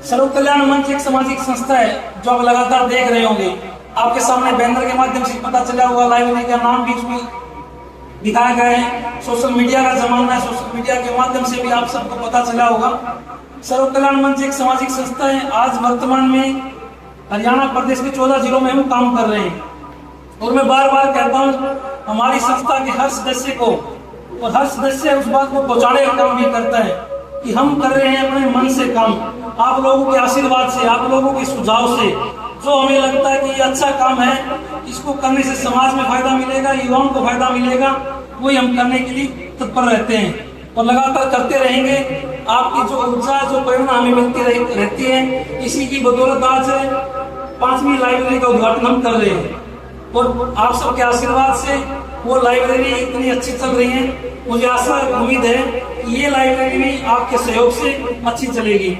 सर्व कल्याण मंच एक सामाजिक संस्था है जो आप लगातार देख रहे होंगे। आपके सामने बैनर के माध्यम से पता चला हुआ, लाइब्रेरी का नाम भी इसमें दिखाया गया है। सोशल मीडिया का जमाना है, सोशल मीडिया के माध्यम से भी आप सबको पता चला होगा। सर्व कल्याण मंच एक सामाजिक संस्था है। आज वर्तमान में हरियाणा प्रदेश के 14 जिलों में हम काम कर रहे हैं और मैं बार बार कहता हूँ, हमारी संस्था के हर सदस्य को और हर सदस्य उस बात को पहुंचाने का काम भी करता है कि हम कर रहे हैं अपने मन से काम। आप लोगों के आशीर्वाद से, आप लोगों के सुझाव से जो हमें लगता है कि ये अच्छा काम है, इसको करने से समाज में फायदा मिलेगा, युवाओं को फायदा मिलेगा, वही हम करने के लिए तत्पर रहते हैं और लगातार करते रहेंगे। आपकी जो ऊर्जा, जो प्रेरणा हमें मिलती रहती है, इसी की बदौलत आज 5वीं लाइब्रेरी का उद्घाटन हम कर रहे हैं और आप सबके आशीर्वाद से वो लाइब्रेरी इतनी अच्छी चल रही है। मुझे आशा उम्मीद है कि ये लाइब्रेरी भी आपके सहयोग से अच्छी चलेगी।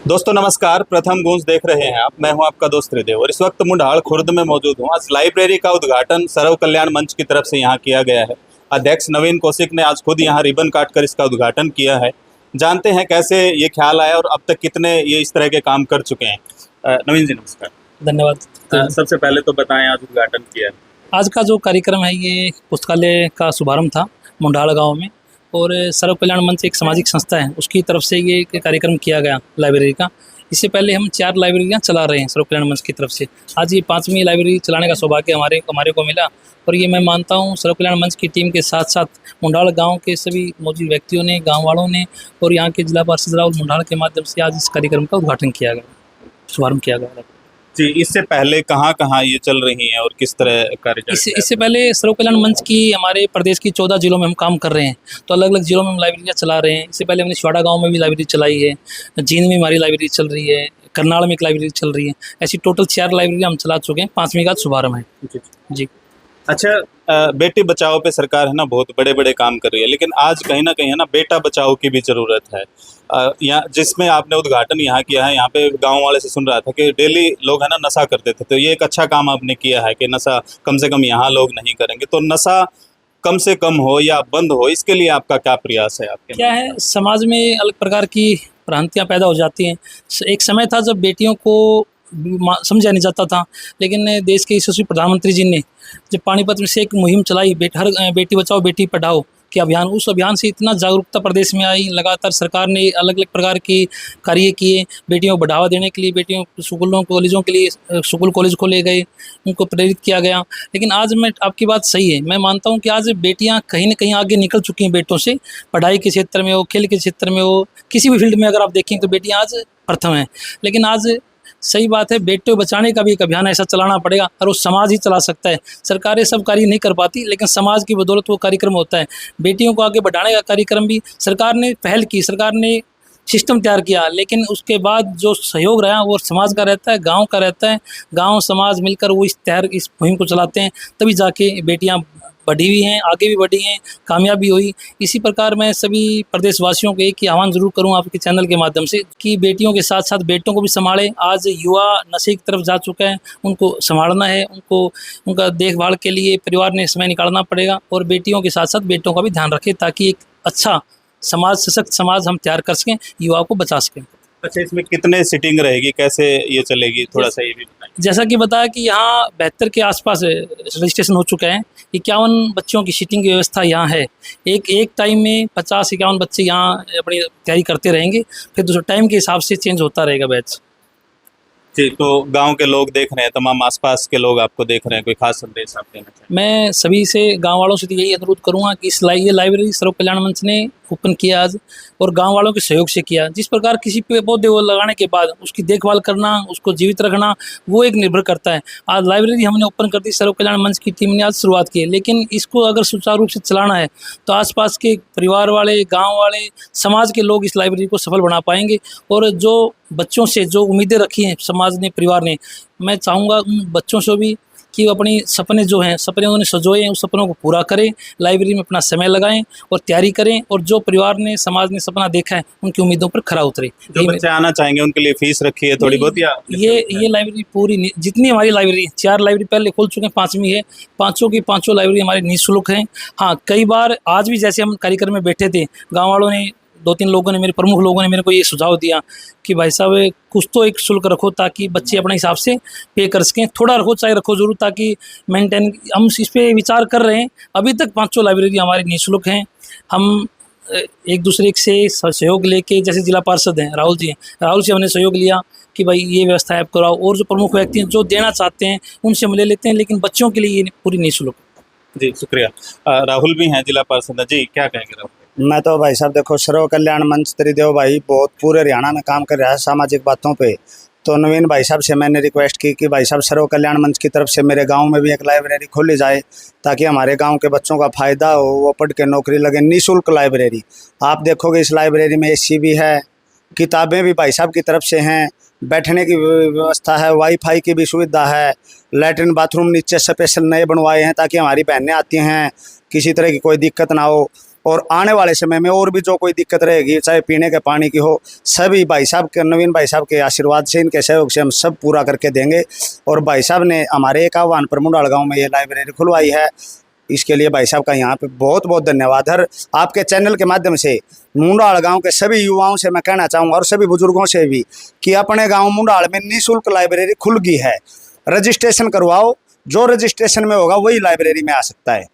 दोस्तों नमस्कार, प्रथम गूंज देख रहे हैं आप। मैं हूं आपका दोस्त त्रिदेव और इस वक्त मुंडाल खुर्द में मौजूद हूं। आज लाइब्रेरी का उद्घाटन सर्व कल्याण मंच की तरफ से यहां किया गया है। अध्यक्ष नवीन कौशिक ने आज खुद यहां रिबन काटकर इसका उद्घाटन किया है। जानते हैं कैसे ये ख्याल आया और अब तक कितने ये इस तरह के काम कर चुके हैं। नवीन जी नमस्कार। धन्यवाद। सबसे पहले तो बताएं, आज उद्घाटन किया है। आज का जो कार्यक्रम है ये पुस्तकालय का शुभारंभ था मुंडाल गांव में और सर्व कल्याण मंच एक सामाजिक संस्था है, उसकी तरफ से ये कार्यक्रम किया गया लाइब्रेरी का। इससे पहले हम 4 लाइब्रेरियां चला रहे हैं सर्व कल्याण मंच की तरफ से। आज ये 5वीं लाइब्रेरी चलाने का सौभाग्य हमारे को मिला और ये मैं मानता हूँ सर्व कल्याण मंच की टीम के साथ साथ मुंडाल गांव के सभी मौजूद व्यक्तियों ने, गांव वालों ने और यहाँ के जिला पार्षद राहुल मुंडाल के माध्यम से आज इस कार्यक्रम का उद्घाटन किया गया, शुभारंभ किया गया। जी, इससे पहले कहाँ ये चल रही हैं और किस तरह कार्य? इससे पहले सर्व कल्याण मंच की हमारे प्रदेश की 14 जिलों में हम काम कर रहे हैं, तो अलग अलग जिलों में हम लाइब्रेरियाँ चला रहे हैं। इससे पहले हमने शिवाड़ा गांव में भी लाइब्रेरी चलाई है, जींद में हमारी लाइब्रेरी चल रही है, करनाल में एक लाइब्रेरी चल रही है। ऐसी टोटल 4 लाइब्रेरी हम चला चुके हैं। 5वीं का शुभारंभ है। जी अच्छा, बेटी बचाओ पे सरकार है ना बहुत बड़े बड़े काम कर रही है, लेकिन आज कहीं ना कहीं है ना बेटा बचाओ की भी ज़रूरत है। यहाँ जिसमें आपने उद्घाटन यहाँ किया है, यहाँ पे गांव वाले से सुन रहा था कि डेली लोग है ना नशा करते थे, तो ये एक अच्छा काम आपने किया है कि नशा कम से कम यहाँ लोग नहीं करेंगे। तो नशा कम से कम हो या बंद हो, इसके लिए आपका क्या प्रयास है? आपके क्या है, समाज में अलग प्रकार की भ्रांतियाँ पैदा हो जाती हैं। एक समय था जब बेटियों को समझा नहीं जाता था, लेकिन देश के यशस्वी प्रधानमंत्री जी ने जब पानीपत में से एक मुहिम चलाई, बेटी बचाओ बेटी पढ़ाओ के अभियान, उस अभियान से इतना जागरूकता प्रदेश में आई। लगातार सरकार ने अलग अलग प्रकार के कार्य किए बेटियों को बढ़ावा देने के लिए। बेटियों स्कूलों कॉलेजों के लिए स्कूल कॉलेज खोले गए, उनको प्रेरित किया गया। लेकिन आज मैं आपकी बात सही है, मैं मानता हूँ कि आज बेटियाँ कहीं ना कहीं आगे निकल चुकी हैं बेटों से। पढ़ाई के क्षेत्र में हो, खेल के क्षेत्र में हो, किसी भी फील्ड में अगर आप देखें तो बेटियाँ आज प्रथम हैं। लेकिन आज सही बात है, बेटे बचाने का भी एक अभियान ऐसा चलाना पड़ेगा और वो समाज ही चला सकता है। सरकारें सब कार्य नहीं कर पाती, लेकिन समाज की बदौलत वो कार्यक्रम होता है। बेटियों को आगे बढ़ाने का कार्यक्रम भी सरकार ने पहल की, सरकार ने सिस्टम तैयार किया, लेकिन उसके बाद जो सहयोग रहा वो समाज का रहता है, गांव का रहता है। गांव समाज मिलकर वो इस मुहिम को चलाते हैं, तभी जाके बेटियां बढ़ी हुई हैं, आगे भी बढ़ी हैं, कामयाबी हुई। इसी प्रकार मैं सभी प्रदेशवासियों को एक ही आह्वान जरूर करूं आपके चैनल के माध्यम से कि बेटियों के साथ साथ बेटों को भी संभालें। आज युवा नशे की तरफ जा चुका है, उनको संभालना है, उनका देखभाल के लिए परिवार ने समय निकालना पड़ेगा और बेटियों के साथ साथ बेटों का भी ध्यान रखें ताकि एक अच्छा समाज, सशक्त समाज हम तैयार कर सकें, युवाओं को बचा सकें। अच्छा, इसमें कितने सीटिंग रहेगी, कैसे ये चलेगी, थोड़ा सा ये भी बताएं। जैसा कि बताया कि यहाँ 72 के आसपास रजिस्ट्रेशन हो चुका है। 51 बच्चों की सीटिंग की व्यवस्था यहाँ है। एक टाइम में 50-51 बच्चे यहाँ अपनी तैयारी करते रहेंगे, फिर दूसरे टाइम के हिसाब से चेंज होता रहेगा बैच। जी, तो गांव के लोग देख रहे हैं, तमाम आसपास के लोग आपको देख रहे हैं, कोई खास संदेश आप देना चाहें? मैं सभी से, गांव वालों से तो यही अनुरोध करूंगा कि ये लाइब्रेरी सर्व कल्याण मंच ने ओपन किया आज और गांव वालों के सहयोग से किया। जिस प्रकार किसी पेड़ पौधे वो लगाने के बाद उसकी देखभाल करना, उसको जीवित रखना, वो एक निर्भर करता है। आज लाइब्रेरी हमने ओपन कर दी, सर्व कल्याण मंच की टीम ने आज शुरुआत की है, लेकिन इसको अगर सुचारू रूप से चलाना है तो आसपास के परिवार वाले, गाँव वाले, समाज के लोग इस लाइब्रेरी को सफल बना पाएंगे। और जो बच्चों से जो उम्मीदें रखी हैं समाज ने, परिवार ने, मैं चाहूँगा उन बच्चों से भी कि वो अपनी सपने जो हैं, सपने उन्होंने सजोए हैं, उस सपनों को पूरा करें, लाइब्रेरी में अपना समय लगाएं और तैयारी करें, और जो परिवार ने, समाज ने सपना देखा है उनकी उम्मीदों पर खरा उतरे। जो बच्चे आना चाहेंगे उनके लिए फीस रखी है थोड़ी बहुत, या ये लाइब्रेरी पूरी जितनी हमारी लाइब्रेरी, 4 लाइब्रेरी पहले खोल चुके हैं, 5वीं है, पाँचों की पाँचों लाइब्रेरी हमारी निःशुल्क हैं। हाँ, कई बार आज भी जैसे हम कार्यक्रम में बैठे थे, गाँव वालों ने, 2-3 लोगों ने, मेरे प्रमुख लोगों ने मेरे को ये सुझाव दिया कि भाई साहब कुछ तो एक शुल्क रखो ताकि बच्चे अपने हिसाब से पे कर सकें, थोड़ा रखो चाहे रखो जरूर, ताकि मेंटेन, हम इस पे विचार कर रहे हैं। अभी तक 5 लाइब्रेरी हमारी निःशुल्क हैं। हम एक दूसरे से सहयोग लेके, जैसे जिला पार्षद हैं राहुल जी हैं, राहुल से हमने सहयोग लिया कि भाई ये व्यवस्था आप कराओ, और जो प्रमुख व्यक्ति हैं जो देना चाहते हैं उनसे हम ले लेते हैं, लेकिन बच्चों के लिए ये पूरी निःशुल्क। जी शुक्रिया। राहुल भी हैं जिला पार्षद जी, क्या कहेंगे राहुल? मैं तो भाई साहब देखो, सर्व कल्याण मंच त्रिदेव भाई बहुत पूरे हरियाणा में काम कर रहा है सामाजिक बातों पे। तो नवीन भाई साहब से मैंने रिक्वेस्ट की कि भाई साहब सर्व कल्याण मंच की तरफ से मेरे गांव में भी एक लाइब्रेरी खोली जाए ताकि हमारे गांव के बच्चों का फ़ायदा हो, वो पढ़ के नौकरी लगे। निःशुल्क लाइब्रेरी, आप देखोगे इस लाइब्रेरी में AC भी है, किताबें भी भाई साहब की तरफ से हैं, बैठने की व्यवस्था है, वाईफाई की भी सुविधा है, लैट्रिन बाथरूम नीचे स्पेशल नए बनवाए हैं ताकि हमारी बहनें आती हैं किसी तरह की कोई दिक्कत ना हो। और आने वाले समय में और भी जो कोई दिक्कत रहेगी, चाहे पीने के पानी की हो, सभी भाई साहब के, नवीन भाई साहब के आशीर्वाद से, इनके सहयोग से हम सब पूरा करके देंगे। और भाई साहब ने हमारे एक आह्वान पर मुंडाल गाँव में ये लाइब्रेरी खुलवाई है, इसके लिए भाई साहब का यहाँ पे बहुत बहुत धन्यवाद। हर आपके चैनल के माध्यम से मुंडाल गांव के सभी युवाओं से मैं कहना चाहूँगा, और सभी बुजुर्गों से भी, कि अपने गांव मुंडाल में निःशुल्क लाइब्रेरी खुल गई है। रजिस्ट्रेशन करवाओ, जो रजिस्ट्रेशन में होगा वही लाइब्रेरी में आ सकता है।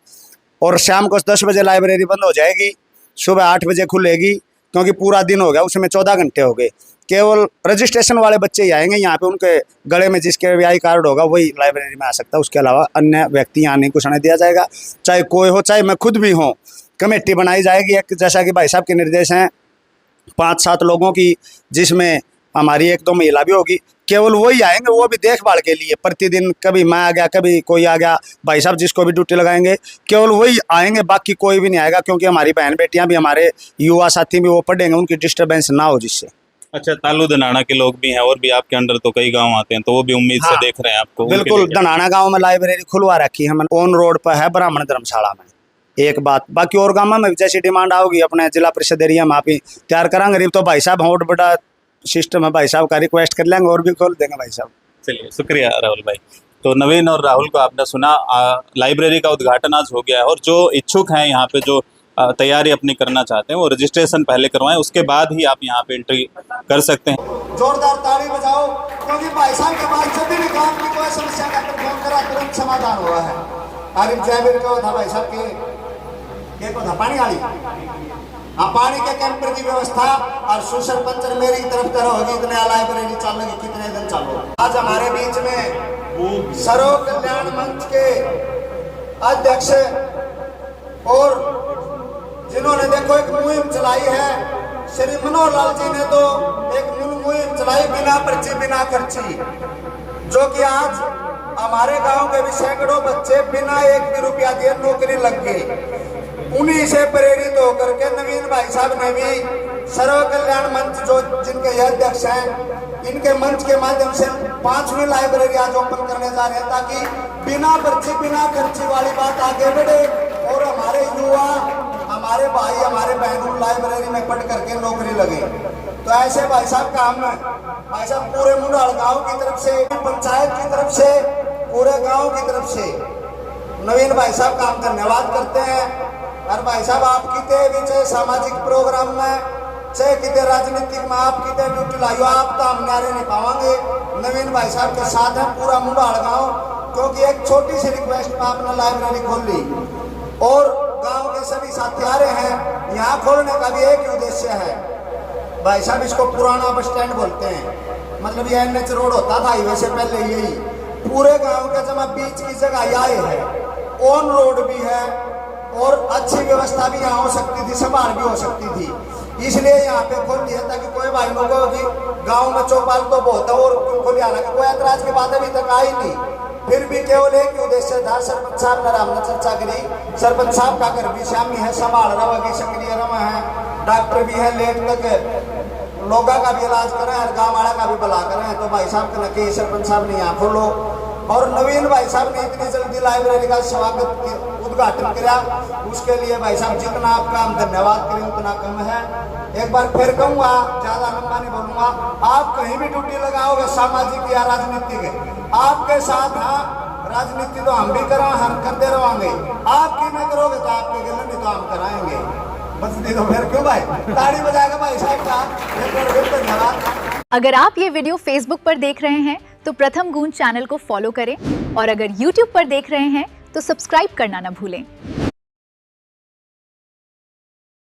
और शाम को 10 बजे लाइब्रेरी बंद हो जाएगी, सुबह 8 बजे खुलेगी, क्योंकि पूरा दिन हो गया, उसमें 14 घंटे हो गए। केवल रजिस्ट्रेशन वाले बच्चे ही आएंगे यहाँ पे, उनके गले में जिसके भी आई कार्ड होगा वही लाइब्रेरी में आ सकता है। उसके अलावा अन्य व्यक्ति यहाँ नहीं घुसने दिया जाएगा, चाहे कोई हो, चाहे मैं खुद भी हूँ। कमेटी बनाई जाएगी एक, जैसा कि भाई साहब के निर्देश हैं, 5-7 लोगों की, जिसमें हमारी 1-2 महिला भी होगी। केवल वही आएंगे, वो भी देखभाल के लिए, प्रतिदिन कभी मैं आ गया, कभी कोई आ गया, भाई साहब जिसको भी ड्यूटी लगाएंगे केवल वही आएंगे, बाकी कोई भी नहीं आएगा, क्योंकि हमारी बहन बेटियां भी, हमारे युवा साथी भी वो पढ़ेंगे, उनकी डिस्टर्बेंस ना हो जिससे। अच्छा, तालू धनाना के लोग भी हैं, और भी आपके अंडर तो कई गांव आते हैं, तो वो भी उम्मीद से देख रहे हैं आपको। बिल्कुल, धनाना गांव में लाइब्रेरी खुलवा रखी है हमने, ऑन रोड पर है, ब्राह्मण धर्मशाला में। एक बात, बाकी और गाँव में जैसी डिमांड आओगी अपने जिला परिषद एरिया में आप ही तैयार कराएंगे। तो भाई साहब बहुत बड़ा सिस्टम है, भाई साहब का रिक्वेस्ट कर लेंगे और भी खोल देंगे भाई साहब। चलिए, शुक्रिया राहुल भाई। तो नवीन और राहुल को आपने सुना, लाइब्रेरी का उद्घाटन आज हो गया है, और जो इच्छुक हैं यहाँ पे, जो तैयारी अपनी करना चाहते हैं, वो रजिस्ट्रेशन पहले करवाएं, उसके बाद ही आप यहाँ पे एंट्री कर सकते हैं। जोरदार ताली बजाओ, क्योंकि भाई साहब के पास जब भी काम की कोई समस्या का फोन करा तुरंत समाधान हुआ है। आरिफ जैबिर का था भाई साहब के को था पानी वाली, हाँ, पानी के कैंपर की व्यवस्था, और सुसरपंच मेरी तरफ तरह होगी, इतने लाइब्रेरी चलेगी, कितने दिन चलो। आज हमारे बीच में सर्व कल्याण मंच के अध्यक्ष, और जिन्होंने देखो एक मुहिम चलाई है, श्री मनोहर लाल जी ने तो एक मुहिम चलाई बिना पर्ची बिना खर्ची, जो कि आज हमारे गांव के भी सैकड़ों बच्चे बिना 1 भी रुपया दिए नौकरी लग गई। उन्हीं से प्रेरित होकर के नवीन भाई साहब ने भी सर्व कल्याण मंच, जो जिनके ये अध्यक्ष हैं, इनके मंच के माध्यम से 5वीं लाइब्रेरी आज ओपन करने जा रहे हैं, ताकि बिना पर्ची बिना खर्ची वाली बात आगे बढ़े और हमारे युवा, हमारे भाई, हमारे बहनों लाइब्रेरी में पढ़ करके नौकरी लगे। तो ऐसे भाई साहब का हम भाई साहब पूरे मुंडाल गाँव की तरफ से, पंचायत की तरफ से, पूरे गाँव की तरफ से नवीन भाई साहब का हम धन्यवाद करते हैं। और भाई साहब आप कितने भी, चाहे सामाजिक प्रोग्राम में, चाहे कितने राजनीतिक में, आप कितने ड्यूटी लाइयो, आप तो हम नारे नहीं पाएंगे। नवीन भाई साहब के साथ है पूरा मुंडाल गाँव, क्योंकि एक छोटी सी रिक्वेस्ट में आपने लाइब्रेरी खोल ली, और गांव के सभी साथी आ रहे हैं। यहाँ खोलने का भी एक ही उद्देश्य है भाई साहब, इसको पुराना बस स्टैंड बोलते हैं, मतलब ये NH रोड होता था हाईवे से पहले, यही पूरे गांव का जमा बीच की जगह यही है, ऑन रोड भी है, और अच्छी व्यवस्था भी यहाँ हो सकती थी, संभाल भी हो सकती थी, इसलिए यहाँ पे खोल दिया, ताकि कोई भाई लोगों की गाँव में चौपाल तो बहुत है, और क्यों खोली, हालांकि कोई ऐतराज की बात अभी तक आई नहीं, फिर भी केवल एक ही उद्देश्य था। सरपंच साहब ने हमने चर्चा करी, सरपंच साहब का घर भी शामी है, संभाल रहा है, सक्रिय रहा है, डॉक्टर भी है, लेट तक लोगों का भी इलाज करें, हर गाँव वाला का भी भला करें। तो भाई साहब के नके सरपंच साहब ने यहाँ खोलो और नवीन भाई साहब ने इतनी जल्दी लाइब्रेरी का स्वागत उद्घाटन किया, उसके लिए भाई साहब जितना आपका हम धन्यवाद करें उतना कम है। एक बार फिर कहूँगा, ज़्यादा लंबा नहीं बोलूँगा, आप कहीं भी ड्यूटी लगाओगे सामाजिक या राजनीतिक, आपके साथ हाँ राजनीति तो हम भी करा हम करते रहेंगे, आपकी नहीं करोगे तो आपके गले नहीं तो हम कराएंगे। बस नहीं तो फिर क्यों भाई, ताली बजाएगा भाई साहब का, एक बार फिर धन्यवाद। अगर आप ये वीडियो फेसबुक पर देख रहे हैं तो प्रथम गूंज चैनल को फॉलो करें और अगर यूट्यूब पर देख रहे हैं तो सब्सक्राइब करना न भूलें।